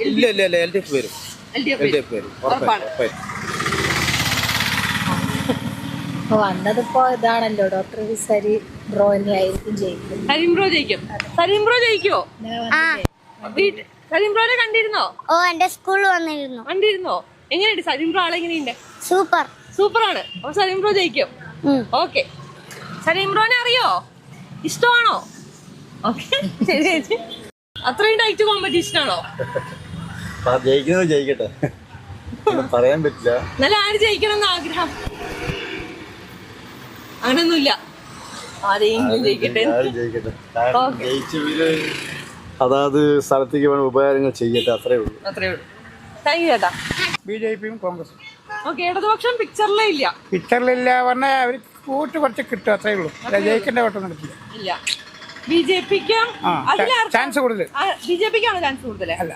ഇല്ല LDF വരും. LDF വരും. വന്നതിപ്പോ ഇതാണല്ലോ ഡോക്ടർ ബ്രോ തന്നെയായിരിക്കും ജയിക്കും. സലീം ബ്രോ ജയിക്കും. സലീം ബ്രോ ജയിക്കോ? സലീം ബ്രോനെ കണ്ടിരുന്നോ? ഓ, എന്റെ സ്കൂളിൽ വന്നിരുന്നോ? എങ്ങനെയുണ്ട് സലീം ബ്രോ? ആളെങ്ങനെയുണ്ട്? സൂപ്പറാണ്. അപ്പൊ സലീം ബ്രോ ജയിക്കും. ഓക്കെ. സലീം ബ്രോനെ അറിയോ? ഇഷ്ടമാണോ? ഓക്കെ, ശരി ചേച്ചി. അത്രയും ടൈറ്റ് കോമ്പറ്റീഷൻ ആണോ? ജയിക്കുന്നത് ജയിക്കട്ടെ, പറയാൻ പറ്റില്ല. എന്നാലും ആര് ജയിക്കണം എന്ന് ആഗ്രഹം? അങ്ങനൊന്നുമില്ല, ആരെങ്കിലും ജയിക്കട്ടെ. അതാത് സ്ഥലത്തേക്ക് വേണം ഉപകാരങ്ങൾ ചെയ്യട്ടെ, അത്രേ ഉള്ളൂ. താങ്ക് യു ചേട്ടാ. ബിജെപിയും കോൺഗ്രസും. ഓക്കെ, ഇടതുപക്ഷം പിക്ചറിലില്ല പറഞ്ഞാൽ അവർ വോട്ട് കുറച്ച് കിട്ടും, അത്രേ ഉള്ളൂ. ജയിക്കേണ്ട വോട്ടൊന്നും കിട്ടില്ല. ഇല്ല. ബിജെപിക്ക് ചാൻസ് കൂടുതൽ. ബിജെപിക്കാണോ ചാൻസ് കൂടുതൽ? അല്ല.